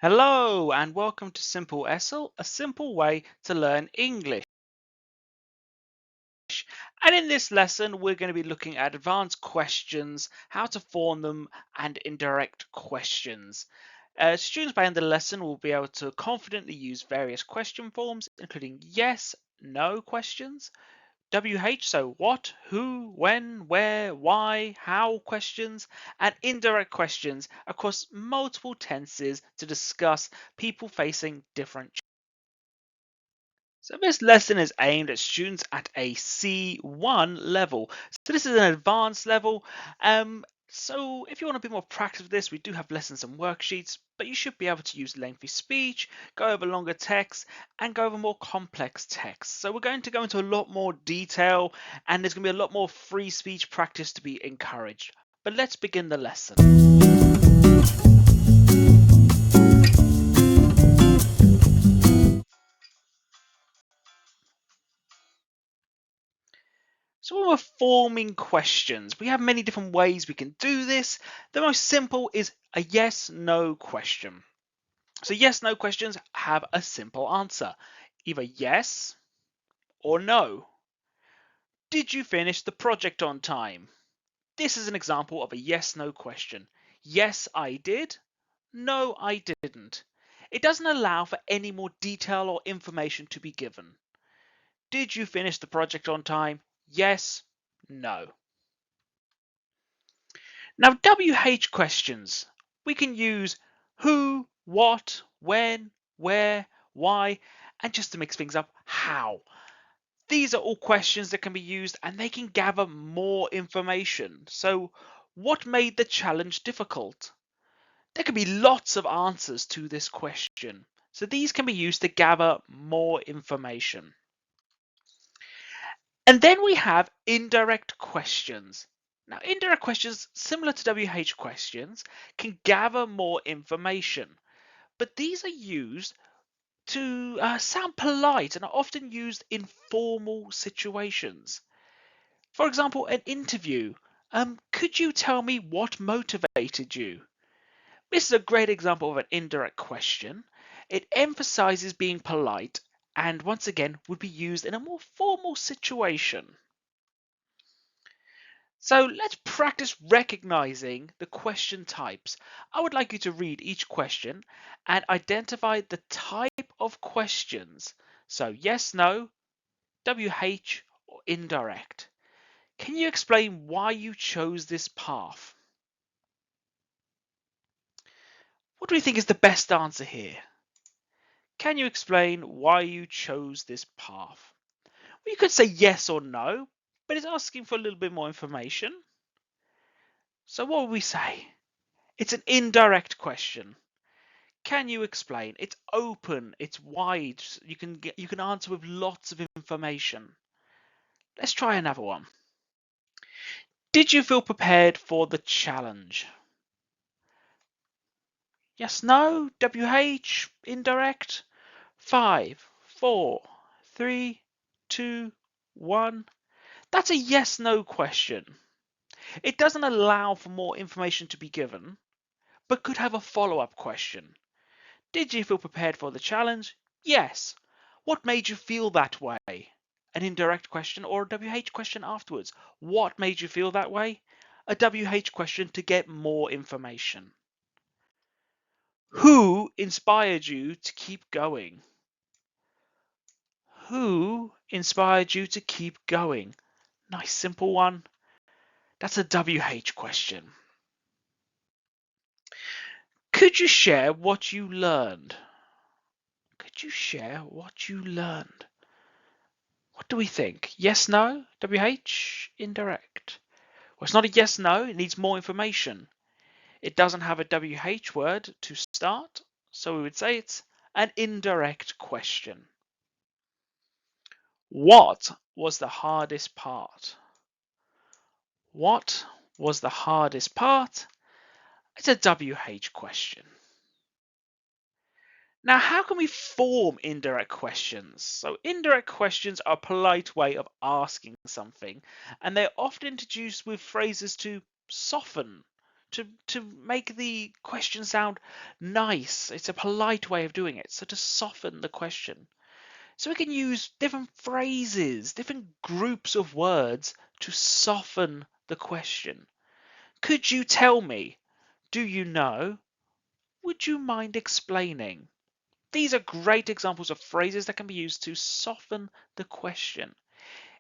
Hello and welcome to Simple-ESL, a simple way to learn English. And in this lesson, we're going to be looking at advanced questions, how to form them, and indirect questions. Students by the end of the lesson will be able to confidently use various question forms, including yes, no questions, WH, so what, who, when, where, why, how questions, and indirect questions across multiple tenses to discuss people facing different. So this lesson is aimed at students at a C1 level. So this is an advanced level. So if you want a bit more practice with this, we do have lessons and worksheets, but you should be able to use lengthy speech, go over longer text, and go over more complex text. So we're going to go into a lot more detail, and there's going to be a lot more free speech practice to be encouraged. But let's begin the lesson. So when we're forming questions, we have many different ways we can do this. The most simple is a yes/no question. So yes/no questions have a simple answer, either yes or no. Did you finish the project on time? This is an example of a yes/no question. Yes, I did. No, I didn't. It doesn't allow for any more detail or information to be given. Did you finish the project on time? Yes, no. Now, WH questions, we can use who, what, when, where, why, and just to mix things up, how. These are all questions that can be used and they can gather more information. So, what made the challenge difficult? There can be lots of answers to this question. So, these can be used to gather more information. And then we have indirect questions. Now, indirect questions, similar to WH questions, can gather more information, but these are used to sound polite and are often used in formal situations. For example, an interview. Could you tell me what motivated you? This is a great example of an indirect question. It emphasizes being polite and once again would be used in a more formal situation. So let's practice recognizing the question types. I would like you to read each question and identify the type of questions. So yes, no, WH, or indirect. Can you explain why you chose this path? What do you think is the best answer here? Can you explain why you chose this path? Well, you could say yes or no, but it's asking for a little bit more information. So what would we say? It's an indirect question. Can you explain? It's open, it's wide. You can answer with lots of information. Let's try another one. Did you feel prepared for the challenge? Yes, no, WH, indirect. 5, 4, 3, 2, 1. That's a yes, no question. It doesn't allow for more information to be given, but could have a follow-up question. Did you feel prepared for the challenge? Yes. What made you feel that way? An indirect question or a WH question afterwards. What made you feel that way? A WH question to get more information. Who inspired you to keep going? Who inspired you to keep going? Nice simple one. That's a WH question. Could you share what you learned? Could you share what you learned? What do we think? Yes, no, WH, indirect. Well, it's not a yes, no, it needs more information. It doesn't have a WH word to start, so we would say it's an indirect question. What was the hardest part? What was the hardest part? It's a WH question. Now, how can we form indirect questions? So indirect questions are a polite way of asking something, and they're often introduced with phrases to soften, to make the question sound nice. It's a polite way of doing it. So to soften the question. So we can use different phrases, different groups of words to soften the question. Could you tell me? Do you know? Would you mind explaining? These are great examples of phrases that can be used to soften the question.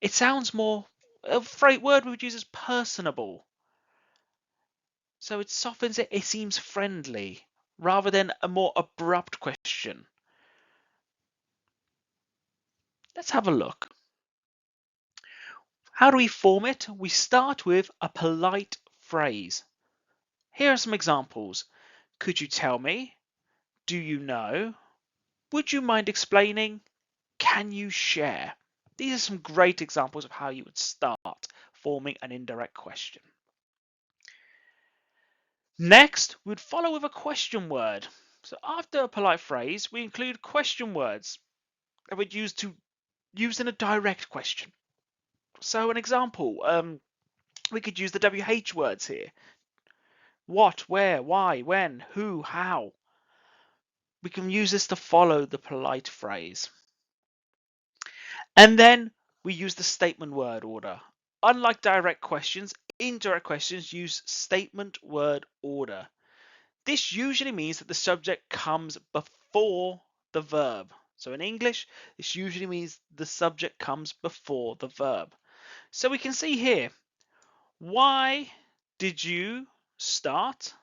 It sounds more, a word we would use is personable. So it softens it, it seems friendly, rather than a more abrupt question. Let's have a look. How do we form it? We start with a polite phrase. Here are some examples. Could you tell me? Do you know? Would you mind explaining? Can you share? These are some great examples of how you would start forming an indirect question. Next, we'd follow with a question word. So after a polite phrase, we include question words that we'd use in a direct question. So an example, we could use the WH words here. What, where, why, when, who, how. We can use this to follow the polite phrase. And then we use the statement word order. Unlike direct questions, indirect questions use statement word order. This usually means that the subject comes before the verb. So in English, this usually means the subject comes before the verb. So we can see here, why did you start?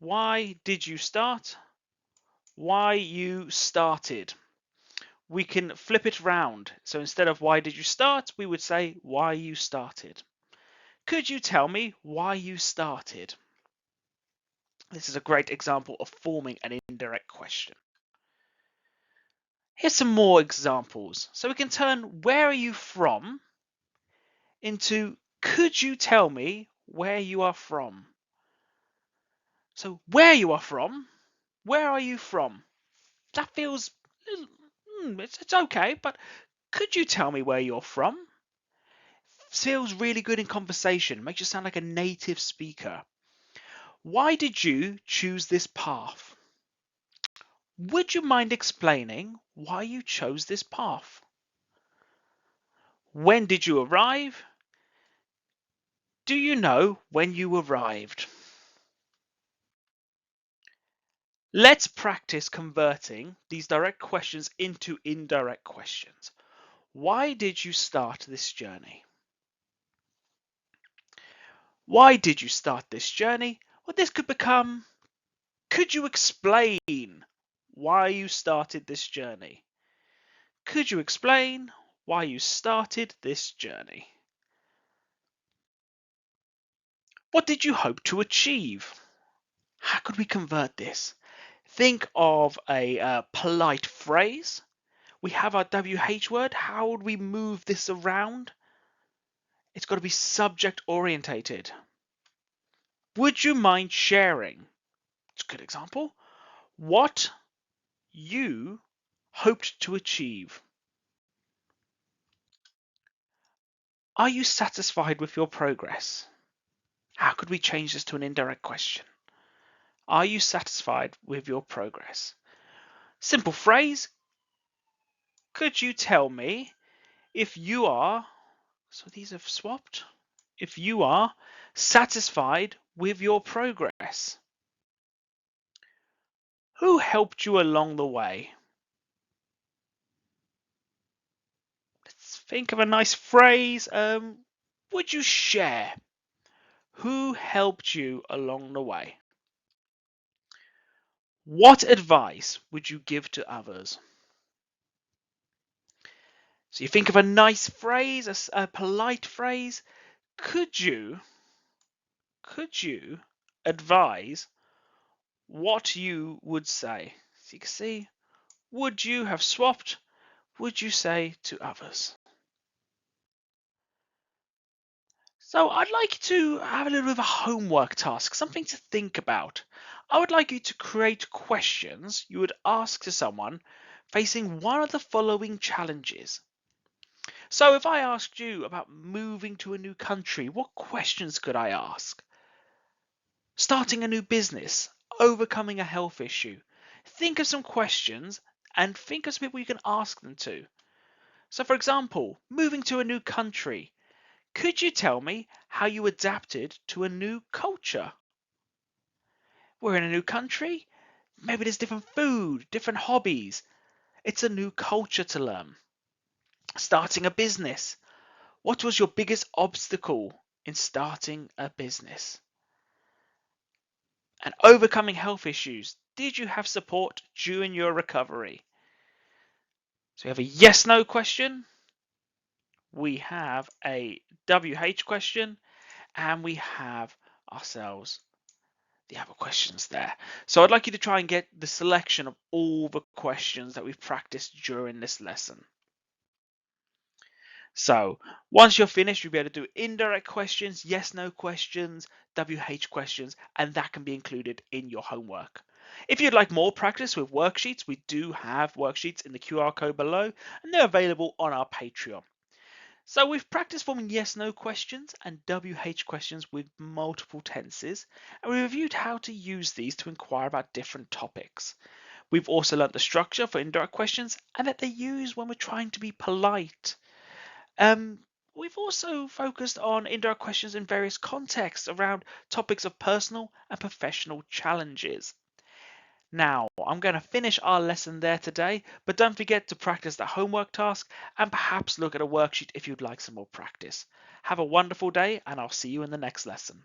Why did you start? Why you started. We can flip it round. So instead of why did you start, we would say why you started. Could you tell me why you started? This is a great example of forming an indirect question. Here's some more examples. So we can turn where are you from into could you tell me where you are from? So where you are from, where are you from? That feels, it's okay, but could you tell me where you're from? Feels really good in conversation, makes you sound like a native speaker. Why did you choose this path? Would you mind explaining why you chose this path? When did you arrive? Do you know when you arrived? Let's practice converting these direct questions into indirect questions. Why did you start this journey? Why did you start this journey? Well, this could become, could you explain why you started this journey? Could you explain why you started this journey? What did you hope to achieve? How could we convert this? Think of a polite phrase. We have our WH word. How would we move this around? It's got to be subject orientated. Would you mind sharing? It's a good example. What you hoped to achieve. Are you satisfied with your progress? How could we change this to an indirect question? Are you satisfied with your progress? Simple phrase. Could you tell me if you are, so these have swapped, if you are satisfied with your progress? Who helped you along the way? Let's think of a nice phrase. Would you share? Who helped you along the way? What advice would you give to others? So you think of a nice phrase, a polite phrase. Could you advise what you would say? So you can see, would you have swapped? Would you say to others? So I'd like to have a little bit of a homework task, something to think about. I would like you to create questions you would ask to someone facing one of the following challenges. So if I asked you about moving to a new country, what questions could I ask? Starting a new business, overcoming a health issue. Think of some questions and think of some people you can ask them to. So, for example, moving to a new country. Could you tell me how you adapted to a new culture? We're in a new country. Maybe there's different food, different hobbies. It's a new culture to learn. Starting a business. What was your biggest obstacle in starting a business? And overcoming health issues. Did you have support during your recovery? So we have a yes no question, we have a WH question, and we have ourselves the other questions there. So I'd like you to try and get the selection of all the questions that we've practiced during this lesson. So once you're finished, you'll be able to do indirect questions, yes, no questions, WH questions, and that can be included in your homework. If you'd like more practice with worksheets, we do have worksheets in the QR code below, and they're available on our Patreon. So we've practiced forming yes, no questions and WH questions with multiple tenses, and we reviewed how to use these to inquire about different topics. We've also learnt the structure for indirect questions and that they're used when we're trying to be polite. We've also focused on indirect questions in various contexts around topics of personal and professional challenges. Now, I'm going to finish our lesson there today, but don't forget to practice the homework task and perhaps look at a worksheet if you'd like some more practice. Have a wonderful day, and I'll see you in the next lesson.